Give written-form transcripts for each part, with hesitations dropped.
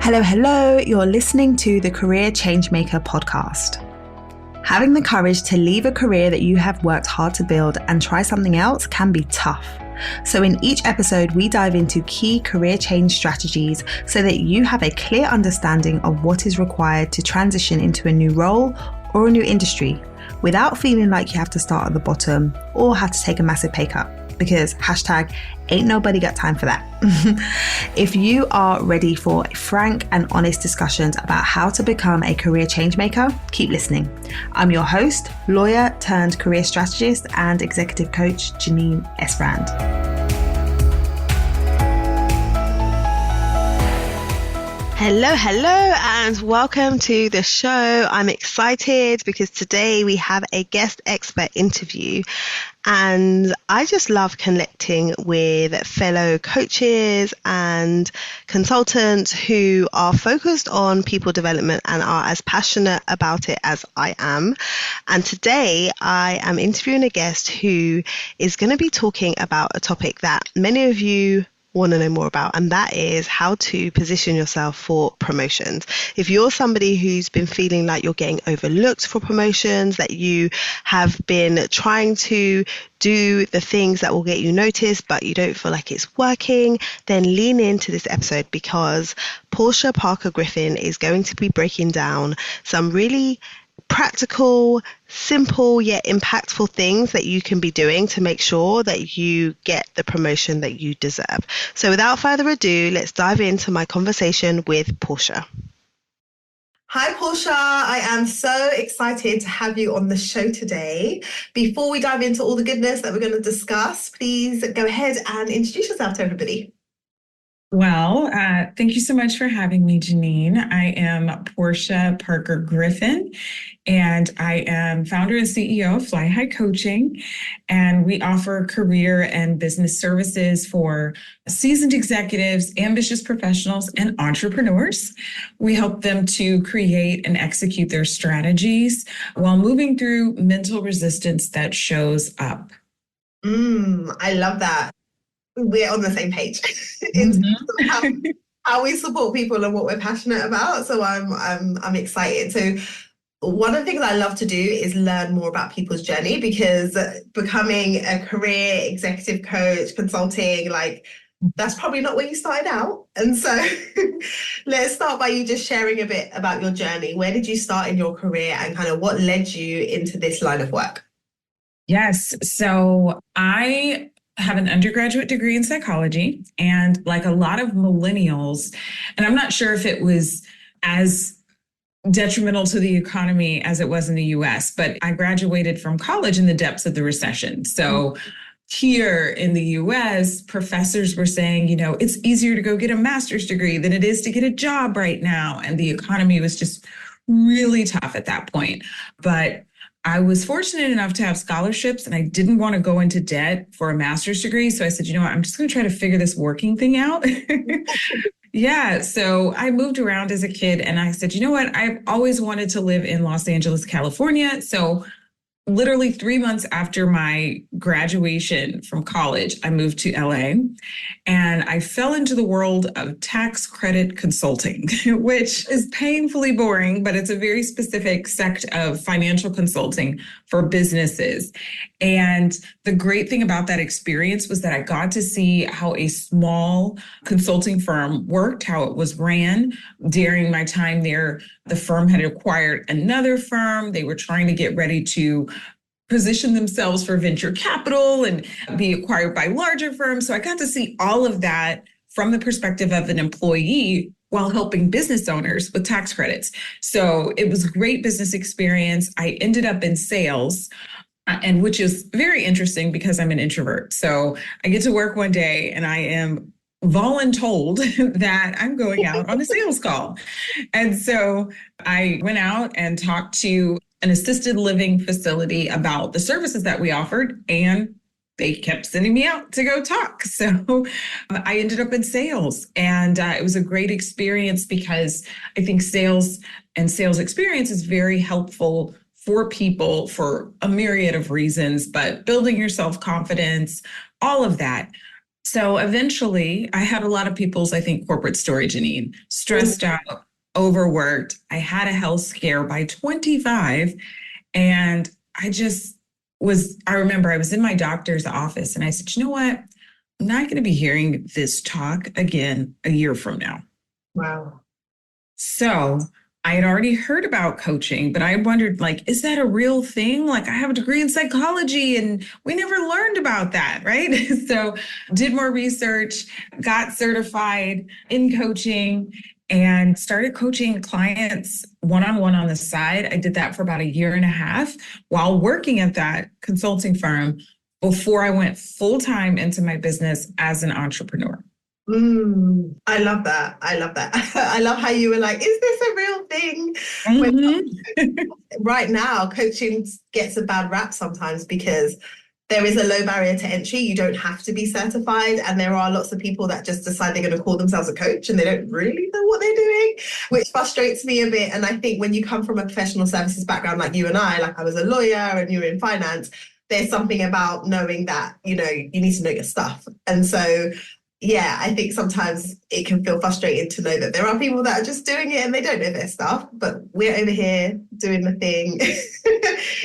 Hello, hello. You're listening to the Career Changemaker podcast. Having the courage to leave a career that you have worked hard to build and try something else can be tough. So in each episode, we dive into key career change strategies so that you have a clear understanding of what is required to transition into a new role or a new industry without feeling like you have to start at the bottom or have to take a massive pay cut. Because ain't nobody got time for that. If you are ready for frank and honest discussions about how to become a career change maker, keep listening. I'm your host, lawyer turned career strategist and executive coach, Janine Esbrand. Hello, and welcome to the show. I'm excited because today we have a guest expert interview. And I just love connecting with fellow coaches and consultants who are focused on people development and are as passionate about it as I am. And today I am interviewing a guest who is going to be talking about a topic that many of you want to know more about, and that is how to position yourself for promotions. If you're somebody who's been feeling like you're getting overlooked for promotions, that you have been trying to do the things that will get you noticed, but you don't feel like it's working, then lean into this episode because Porschia Parker-Griffin is going to be breaking down some really practical, simple yet impactful things that you can be doing to make sure that you get the promotion that you deserve. So without further ado, let's dive into my conversation with Porschia. Hi, Porschia. I am so excited to have you on the show today. Before we dive into all the goodness that we're going to discuss, please go ahead and introduce yourself to everybody. Well, thank you so much for having me, Janine. I am Porschia Parker-Griffin, and I am founder and CEO of Fly High Coaching, and we offer career and business services for seasoned executives, ambitious professionals, and entrepreneurs. We help them to create and execute their strategies while moving through mental resistance that shows up. I love that. We're on the same page in terms of how we support people and what we're passionate about. So I'm excited. So one of the things I love to do is learn more about people's journey, because becoming a career executive coach, consulting, that's probably not where you started out. And so let's start by you just sharing a bit about your journey. Where did you start in your career and kind of what led you into this line of work? Yes. So I have an undergraduate degree in psychology, and like a lot of millennials, and I'm not sure if it was as detrimental to the economy as it was in the US, but I graduated from college in the depths of the recession. So here in the US, professors were saying, it's easier to go get a master's degree than it is to get a job right now. And the economy was just really tough at that point. But I was fortunate enough to have scholarships, and I didn't want to go into debt for a master's degree. So I said, I'm just going to try to figure this working thing out. Yeah. So I moved around as a kid, and I said, I've always wanted to live in Los Angeles, California. So literally 3 months after my graduation from college, I moved to LA, and I fell into the world of tax credit consulting, which is painfully boring, but it's a very specific sect of financial consulting for businesses. And the great thing about that experience was that I got to see how a small consulting firm worked, how it was ran. During my time there, the firm had acquired another firm. They were trying to get ready to position themselves for venture capital and be acquired by larger firms. So I got to see all of that from the perspective of an employee while helping business owners with tax credits. So it was a great business experience. I ended up in sales, and which is very interesting because I'm an introvert. So I get to work one day and I am voluntold that I'm going out on a sales call. And so I went out and talked to an assisted living facility about the services that we offered, and they kept sending me out to go talk. So I ended up in sales, and it was a great experience because I think sales and sales experience is very helpful for people for a myriad of reasons, but building your self-confidence, all of that. So eventually, I had a lot of people's, I think, corporate story, Janine, stressed out, overworked. I had a health scare by 25. And I remember I was in my doctor's office and I said, you know what? I'm not going to be hearing this talk again a year from now. Wow. So I had already heard about coaching, but I wondered, like, is that a real thing? Like, I have a degree in psychology and we never learned about that, right? So did more research, got certified in coaching, and started coaching clients one-on-one on the side. I did that for about a year and a half while working at that consulting firm before I went full-time into my business as an entrepreneur. I love that. I love that. I love how you were like, is this a real thing? Right now, coaching gets a bad rap sometimes because there is a low barrier to entry. You don't have to be certified. And there are lots of people that just decide they're going to call themselves a coach and they don't really know what they're doing, which frustrates me a bit. And I think when you come from a professional services background like you and I, like I was a lawyer and you were in finance, there's something about knowing that, you need to know your stuff. And so yeah, I think sometimes it can feel frustrating to know that there are people that are just doing it and they don't know their stuff, but we're over here doing the thing.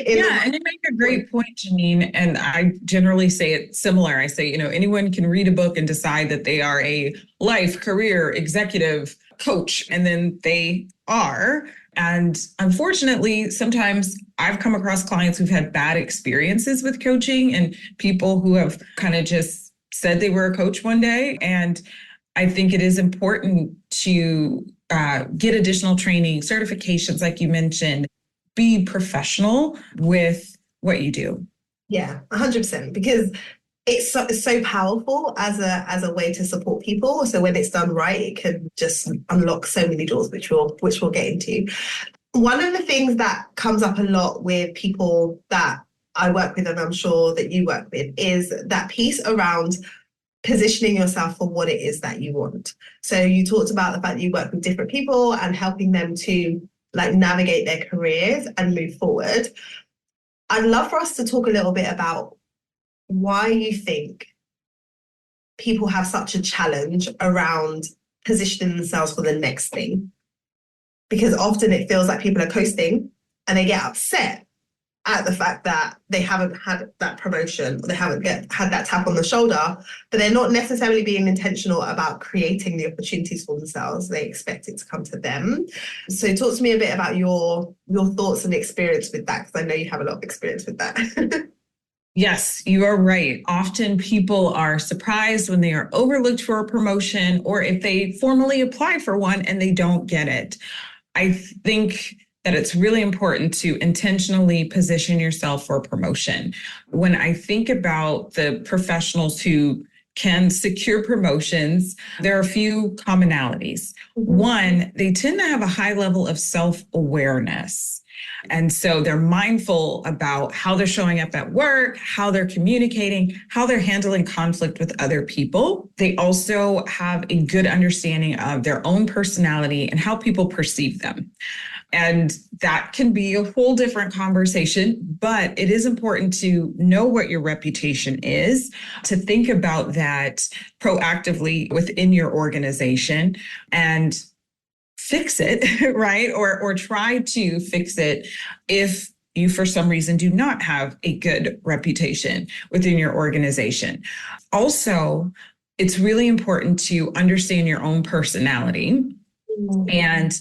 And you make a great point, Janine. And I generally say it similar. I say, anyone can read a book and decide that they are a life, career, executive coach, and then they are. And unfortunately, sometimes I've come across clients who've had bad experiences with coaching and people who have kind of just said they were a coach one day. And I think it is important to get additional training, certifications, like you mentioned, be professional with what you do. Yeah, 100%, because it's so powerful as a way to support people. So when it's done right, it can just unlock so many doors, which we'll get into. One of the things that comes up a lot with people that I work with, and I'm sure that you work with, is that piece around positioning yourself for what it is that you want. So you talked about the fact that you work with different people and helping them to like navigate their careers and move forward. I'd love for us to talk a little bit about why you think people have such a challenge around positioning themselves for the next thing. Because often it feels like people are coasting and they get upset at the fact that they haven't had that promotion, or they haven't had that tap on the shoulder, but they're not necessarily being intentional about creating the opportunities for themselves. They expect it to come to them. So talk to me a bit about your thoughts and experience with that, because I know you have a lot of experience with that. Yes, you are right. Often people are surprised when they are overlooked for a promotion, or if they formally apply for one and they don't get it. I think that it's really important to intentionally position yourself for a promotion. When I think about the professionals who can secure promotions, there are a few commonalities. One, they tend to have a high level of self-awareness. And so they're mindful about how they're showing up at work, how they're communicating, how they're handling conflict with other people. They also have a good understanding of their own personality and how people perceive them. And that can be a whole different conversation, but it is important to know what your reputation is, to think about that proactively within your organization and fix it, right? Or try to fix it if you, for some reason, do not have a good reputation within your organization. Also, it's really important to understand your own personality. And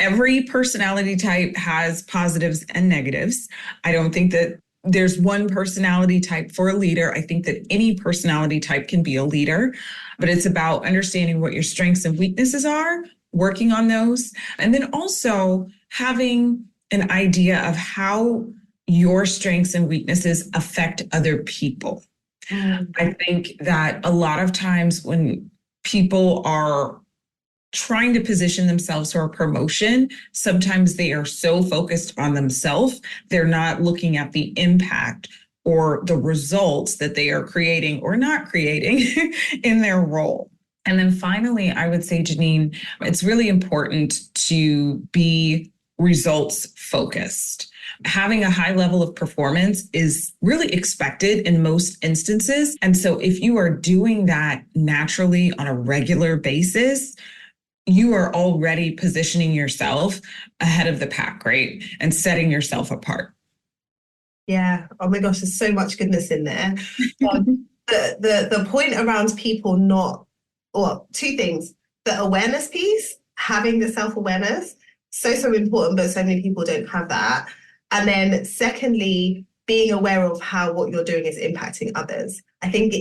every personality type has positives and negatives. I don't think that there's one personality type for a leader. I think that any personality type can be a leader, but it's about understanding what your strengths and weaknesses are, working on those, and then also having an idea of how your strengths and weaknesses affect other people. I think that a lot of times when people are trying to position themselves for a promotion, sometimes they are so focused on themselves, they're not looking at the impact or the results that they are creating or not creating in their role. And then finally, I would say, Janine, it's really important to be results focused. having a high level of performance is really expected in most instances. And so if you are doing that naturally on a regular basis, you are already positioning yourself ahead of the pack, right? And setting yourself apart. Yeah. Oh my gosh, there's so much goodness in there. The point around people not, well, two things. The awareness piece, having the self-awareness, so important, but so many people don't have that. And then secondly, being aware of how what you're doing is impacting others. I think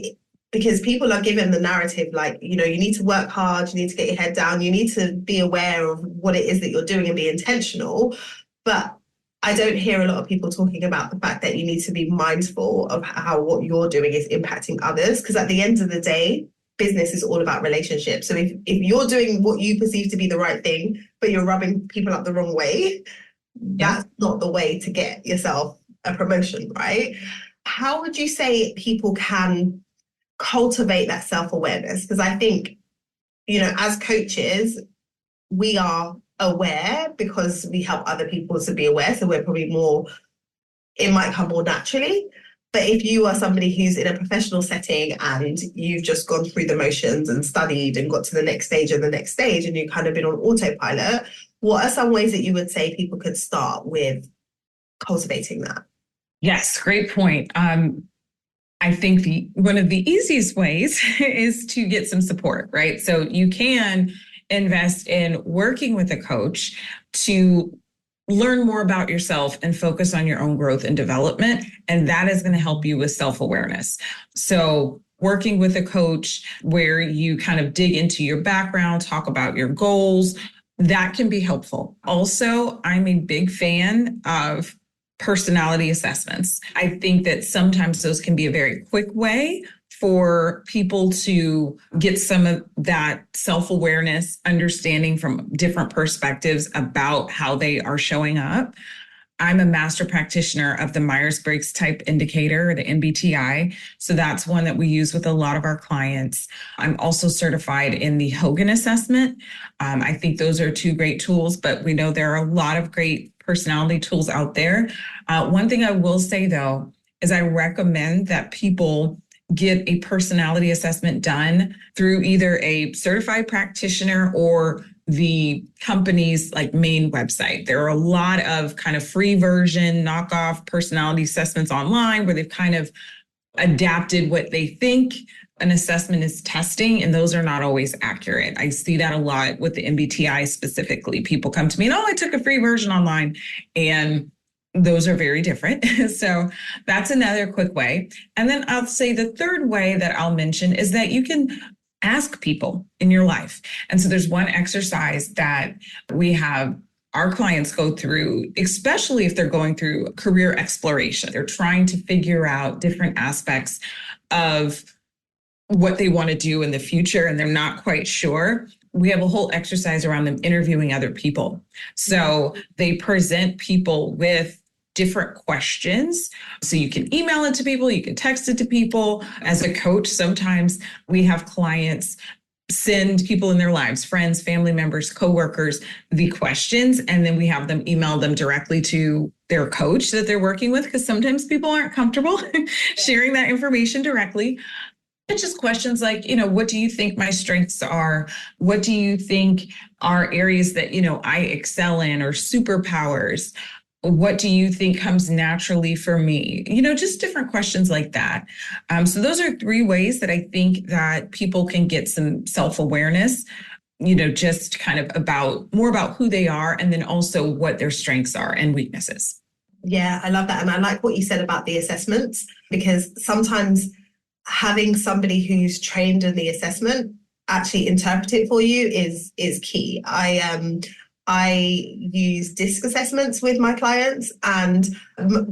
because people are given the narrative, like, you need to work hard, you need to get your head down, you need to be aware of what it is that you're doing and be intentional. But I don't hear a lot of people talking about the fact that you need to be mindful of how what you're doing is impacting others. Because at the end of the day, business is all about relationships. So if you're doing what you perceive to be the right thing, but you're rubbing people up the wrong way, that's not the way to get yourself a promotion, right? How would you say people can cultivate that self-awareness? Because I think, as coaches, we are aware because we help other people to be aware. So we're probably more, it might come more naturally. But if you are somebody who's in a professional setting and you've just gone through the motions and studied and got to the next stage and the next stage and you've kind of been on autopilot, what are some ways that you would say people could start with cultivating that? Yes, great point. I think one of the easiest ways is to get some support, right? So you can invest in working with a coach to learn more about yourself and focus on your own growth and development. And that is going to help you with self-awareness. So working with a coach where you kind of dig into your background, talk about your goals, that can be helpful. Also, I'm a big fan of personality assessments. I think that sometimes those can be a very quick way for people to get some of that self-awareness, understanding from different perspectives about how they are showing up. I'm a master practitioner of the Myers-Briggs Type Indicator, the MBTI. So that's one that we use with a lot of our clients. I'm also certified in the Hogan assessment. I think those are two great tools, but we know there are a lot of great personality tools out there. One thing I will say, though, is I recommend that people get a personality assessment done through either a certified practitioner or the company's main website. There are a lot of kind of free version knockoff personality assessments online where they've kind of adapted what they think an assessment is testing, and those are not always accurate. I see that a lot with the MBTI specifically. People come to me and, I took a free version online, and those are very different. So that's another quick way. And then I'll say the third way that I'll mention is that you can ask people in your life. And so there's one exercise that we have our clients go through, especially if they're going through career exploration. They're trying to figure out different aspects of what they want to do in the future, and they're not quite sure. We have a whole exercise around them interviewing other people. So they present people with different questions. So you can email it to people, you can text it to people. As a coach, sometimes we have clients send people in their lives, friends, family members, coworkers, the questions, and then we have them email them directly to their coach that they're working with, because sometimes people aren't comfortable sharing that information directly. It's just questions like, what do you think my strengths are? What do you think are areas that, I excel in, or superpowers? What do you think comes naturally for me? Just different questions like that. So those are three ways that I think that people can get some self-awareness, just kind of more about who they are, and then also what their strengths are and weaknesses. Yeah, I love that. And I like what you said about the assessments, because sometimes having somebody who's trained in the assessment actually interpret it for you is key. I use DISC assessments with my clients, and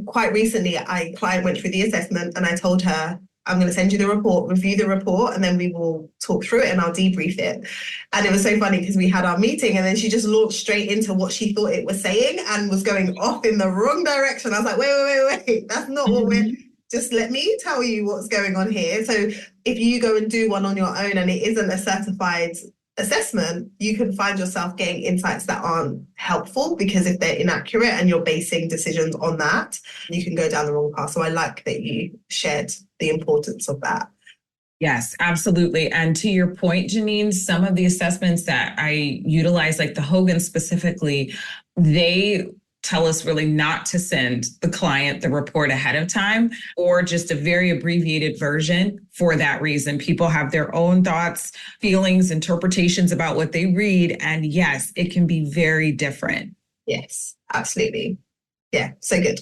quite recently a client went through the assessment and I told her, I'm going to send you the report, review the report, and then we will talk through it and I'll debrief it. And it was so funny because we had our meeting and then she just launched straight into what she thought it was saying and was going off in the wrong direction. I was like, wait, that's not what we're... Just let me tell you what's going on here. So if you go and do one on your own and it isn't a certified assessment, you can find yourself getting insights that aren't helpful because if they're inaccurate and you're basing decisions on that, you can go down the wrong path. So I like that you shared the importance of that. Yes, absolutely. And to your point, Janine, some of the assessments that I utilize, like the Hogan specifically, they tell us really not to send the client the report ahead of time or just a very abbreviated version for that reason. People have their own thoughts, feelings, interpretations about what they read. And yes, it can be very different. Yes, absolutely. Yeah, so good.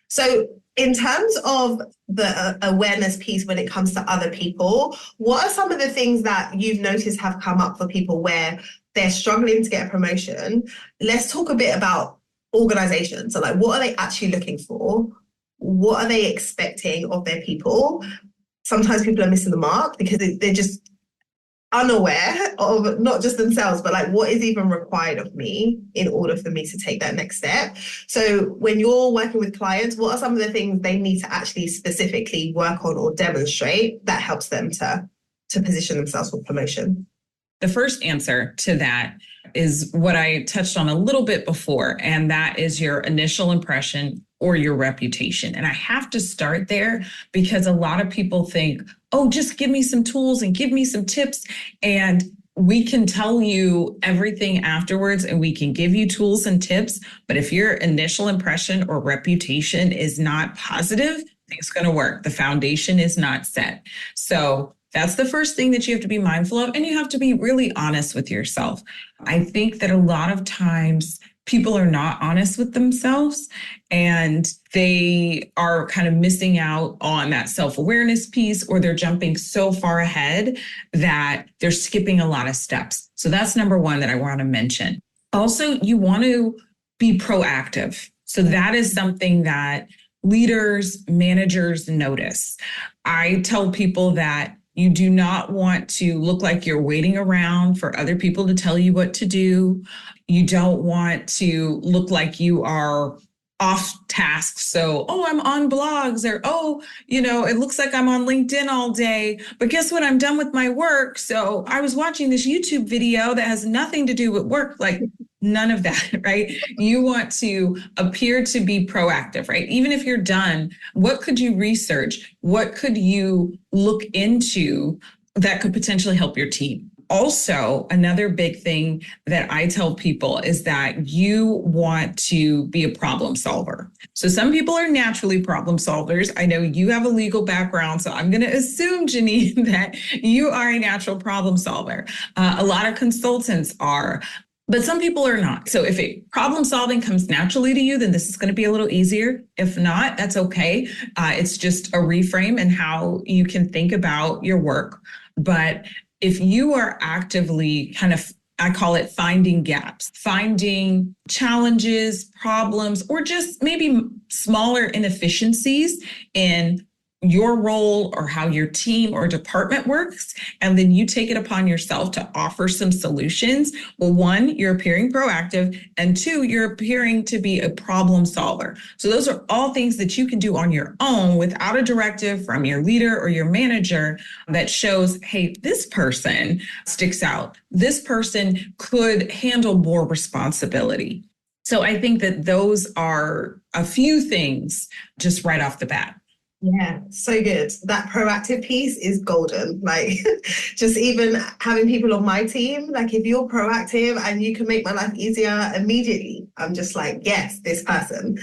So in terms of the awareness piece when it comes to other people, what are some of the things that you've noticed have come up for people where they're struggling to get a promotion? Let's talk a bit about organizations. So like, what are they actually looking for? What are they expecting of their people? Sometimes people are missing the mark because they're just unaware of not just themselves, but like what is even required of me in order for me to take that next step. So when you're working with clients, what are some of the things they need to actually specifically work on or demonstrate that helps them to position themselves for promotion? The first answer to that is what I touched on a little bit before, and that is your initial impression or your reputation. And I have to start there because a lot of people think, oh, just give me some tools and give me some tips, and we can tell you everything afterwards and we can give you tools and tips. But if your initial impression or reputation is not positive, it's going to work. The foundation is not set. So that's the first thing that you have to be mindful of. And you have to be really honest with yourself. I think that a lot of times people are not honest with themselves and they are kind of missing out on that self-awareness piece, or they're jumping so far ahead that they're skipping a lot of steps. So that's number one that I want to mention. Also, you want to be proactive. So that is something that leaders, managers notice. I tell people that you do not want to look like you're waiting around for other people to tell you what to do. You don't want to look like you are off task. So, oh, I'm on blogs, or, oh, it looks like I'm on LinkedIn all day, but guess what? I'm done with my work. So I was watching this YouTube video that has nothing to do with work. Like, none of that, right? You want to appear to be proactive, right? Even if you're done, what could you research? What could you look into that could potentially help your team? Also, another big thing that I tell people is that you want to be a problem solver. So some people are naturally problem solvers. I know you have a legal background, so I'm going to assume, Janine, that you are a natural problem solver. A lot of consultants are. But some people are not. So if a problem solving comes naturally to you, then this is going to be a little easier. If not, that's okay. It's just a reframe in how you can think about your work. But if you are actively I call it finding gaps, finding challenges, problems, or just maybe smaller inefficiencies in your role or how your team or department works, and then you take it upon yourself to offer some solutions. Well, one, you're appearing proactive, and two, you're appearing to be a problem solver. So those are all things that you can do on your own without a directive from your leader or your manager that shows, hey, this person sticks out. This person could handle more responsibility. So I think that those are a few things just right off the bat. Yeah, so good. That proactive piece is golden. Like, just even having people on my team, like if you're proactive and you can make my life easier immediately, I'm just like, yes, this person.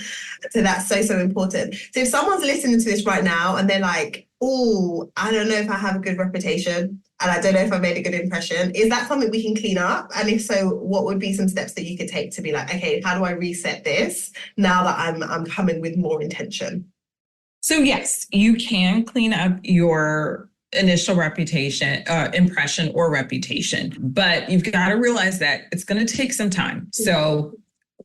So that's so, so important. So if someone's listening to this right now and they're like, oh, I don't know if I have a good reputation and I don't know if I made a good impression, is that something we can clean up? And if so, what would be some steps that you could take to be like, okay, how do I reset this now that I'm coming with more intention? So yes, you can clean up your initial impression or reputation, but you've got to realize that it's going to take some time. So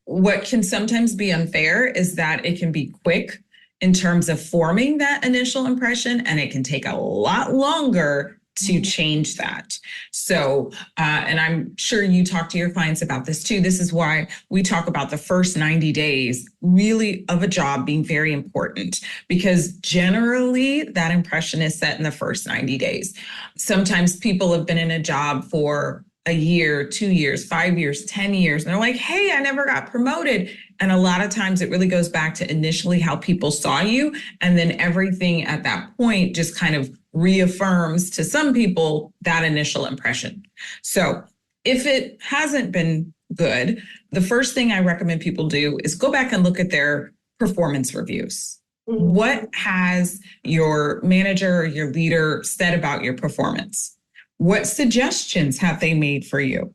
what can sometimes be unfair is that it can be quick in terms of forming that initial impression, and it can take a lot longer to change that. So, and I'm sure you talk to your clients about this too. This is why we talk about the first 90 days really of a job being very important, because generally that impression is set in the first 90 days. Sometimes people have been in a job for a year, 2 years, 5 years, 10 years. And they're like, hey, I never got promoted. And a lot of times it really goes back to initially how people saw you. And then everything at that point just kind of reaffirms to some people that initial impression. So if it hasn't been good, the first thing I recommend people do is go back and look at their performance reviews. What has your manager or your leader said about your performance? What suggestions have they made for you?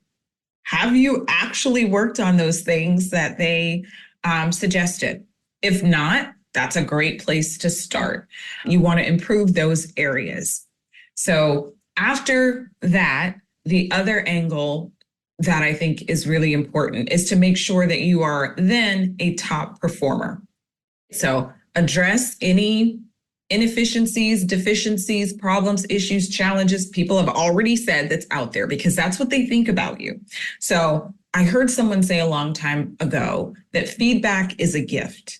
Have you actually worked on those things that they suggested? If not, that's a great place to start. You want to improve those areas. So after that, the other angle that I think is really important is to make sure that you are then a top performer. So address any inefficiencies, deficiencies, problems, issues, challenges people have already said that's out there, because that's what they think about you. So I heard someone say a long time ago that feedback is a gift.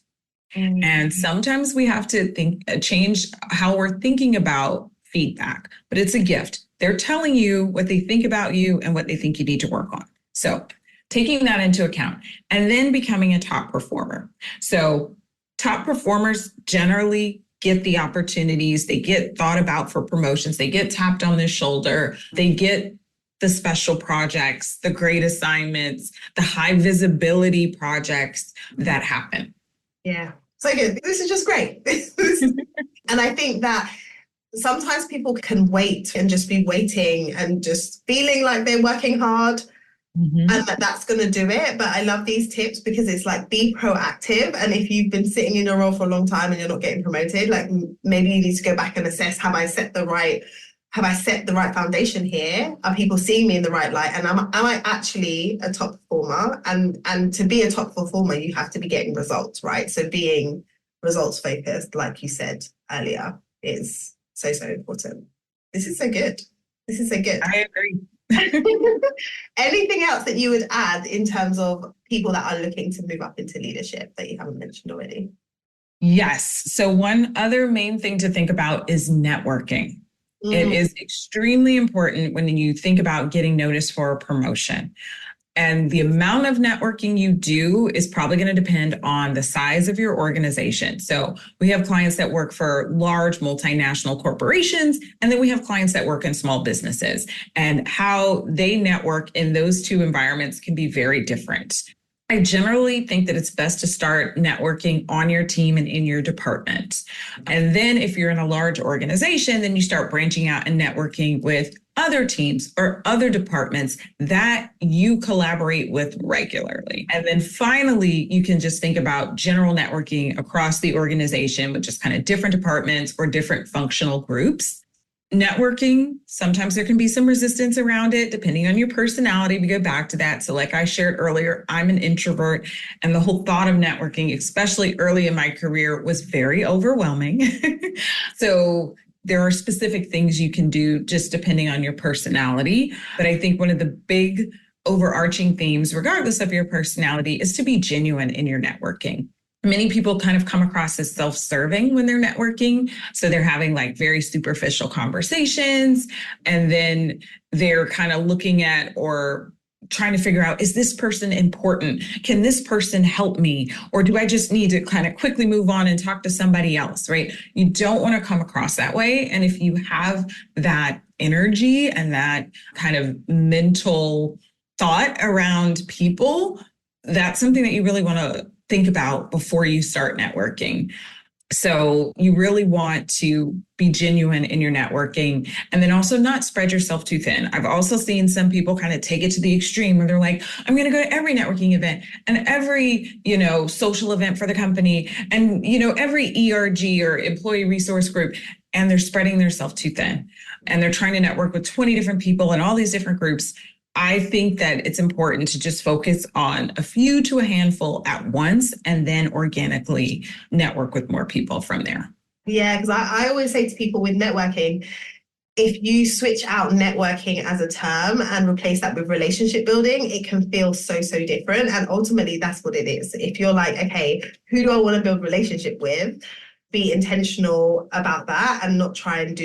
And sometimes we have to change how we're thinking about feedback, but it's a gift. They're telling you what they think about you and what they think you need to work on. So taking that into account and then becoming a top performer. So top performers generally get the opportunities, they get thought about for promotions, they get tapped on the shoulder, they get the special projects, the great assignments, the high visibility projects that happen. Yeah. So good. This is just great. And I think that sometimes people can wait and just be waiting and just feeling like they're working hard and that's going to do it. But I love these tips because it's like, be proactive. And if you've been sitting in your role for a long time and you're not getting promoted, like maybe you need to go back and assess, have I set the right foundation here? Are people seeing me in the right light? And am I actually a top performer? And to be a top performer, you have to be getting results, right? So being results focused, like you said earlier, is so important. This is so good. I agree. Anything else that you would add in terms of people that are looking to move up into leadership that you haven't mentioned already? Yes. So one other main thing to think about is networking. It is extremely important when you think about getting noticed for a promotion. And the amount of networking you do is probably going to depend on the size of your organization. So we have clients that work for large multinational corporations, and then we have clients that work in small businesses. And how they network in those two environments can be very different. I generally think that it's best to start networking on your team and in your department. And then if you're in a large organization, then you start branching out and networking with other teams or other departments that you collaborate with regularly. And then finally, you can just think about general networking across the organization with just kind of different departments or different functional groups. Networking, sometimes there can be some resistance around it, depending on your personality. We go back to that. So like I shared earlier, I'm an introvert, and the whole thought of networking, especially early in my career, was very overwhelming. So there are specific things you can do just depending on your personality. But I think one of the big overarching themes, regardless of your personality, is to be genuine in your networking. Many people kind of come across as self-serving when they're networking. So they're having like very superficial conversations, and then they're kind of looking at or trying to figure out, is this person important? Can this person help me? Or do I just need to kind of quickly move on and talk to somebody else, right? You don't want to come across that way. And if you have that energy and that kind of mental thought around people, that's something that you really want to think about before you start networking. So you really want to be genuine in your networking, and then also not spread yourself too thin. I've also seen some people kind of take it to the extreme where they're like, I'm going to go to every networking event and every, social event for the company and, every ERG or employee resource group. And they're spreading themselves too thin. And they're trying to network with 20 different people in all these different groups. I think that it's important to just focus on a few to a handful at once and then organically network with more people from there. Yeah, because I always say to people with networking, if you switch out networking as a term and replace that with relationship building, it can feel so different. And ultimately, that's what it is. If you're like, okay, who do I want to build relationship with? Be intentional about that and not try and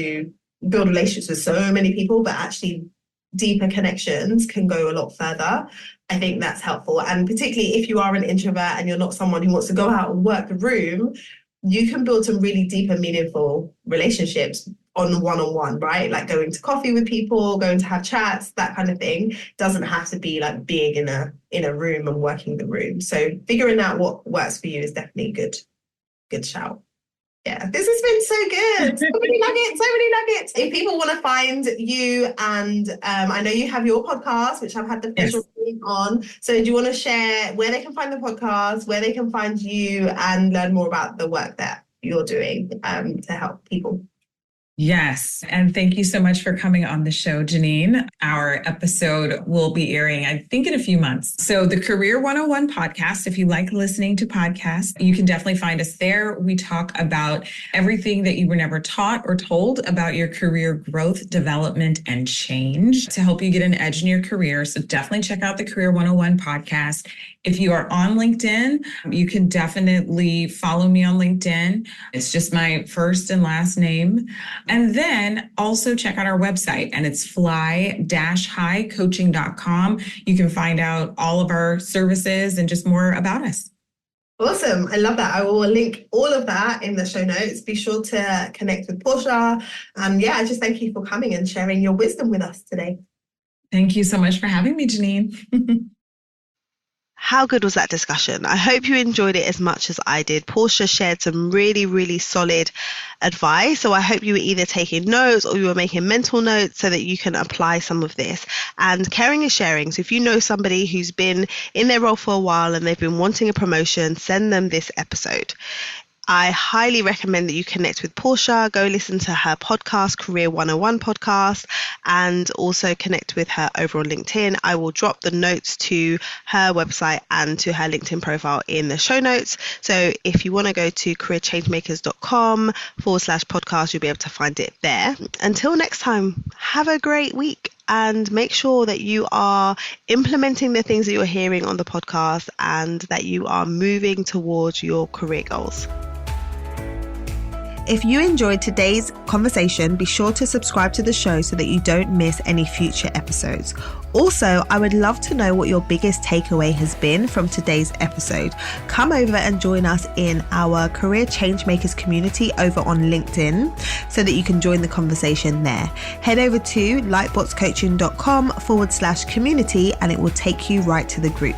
build relationships with so many people, but actually deeper connections can go a lot further. I think that's helpful. And particularly if you are an introvert and you're not someone who wants to go out and work the room, you can build some really deep and meaningful relationships on one-on-one, right? Like going to coffee with people, going to have chats, that kind of thing. Doesn't have to be like being in a room and working the room. So figuring out what works for you is definitely a good shout. Yeah, this has been so good. So many nuggets, so many nuggets. If people want to find you, and I know you have your podcast, which I've had the pleasure of being on. So do you want to share where they can find the podcast, where they can find you, and learn more about the work that you're doing to help people? Yes. And thank you so much for coming on the show, Janine. Our episode will be airing, I think, in a few months. So the Career 101 podcast, if you like listening to podcasts, you can definitely find us there. We talk about everything that you were never taught or told about your career growth, development, and change to help you get an edge in your career. So definitely check out the Career 101 podcast. If you are on LinkedIn, you can definitely follow me on LinkedIn. It's just my first and last name. And then also check out our website, and it's fly-highcoaching.com. You can find out all of our services and just more about us. Awesome. I love that. I will link all of that in the show notes. Be sure to connect with Porschia. I just thank you for coming and sharing your wisdom with us today. Thank you so much for having me, Janine. How good was that discussion? I hope you enjoyed it as much as I did. Porschia shared some really, really solid advice. So I hope you were either taking notes or you were making mental notes so that you can apply some of this. And caring is sharing. So if you know somebody who's been in their role for a while and they've been wanting a promotion, send them this episode. I highly recommend that you connect with Porschia, go listen to her podcast, Career 101 podcast, and also connect with her over on LinkedIn. I will drop the notes to her website and to her LinkedIn profile in the show notes. So if you want to go to careerchangemakers.com/podcast, you'll be able to find it there. Until next time, have a great week. And make sure that you are implementing the things that you're hearing on the podcast and that you are moving towards your career goals. If you enjoyed today's conversation, be sure to subscribe to the show so that you don't miss any future episodes. Also, I would love to know what your biggest takeaway has been from today's episode. Come over and join us in our Career Changemakers community over on LinkedIn so that you can join the conversation there. Head over to lightbotscoaching.com/community and it will take you right to the group.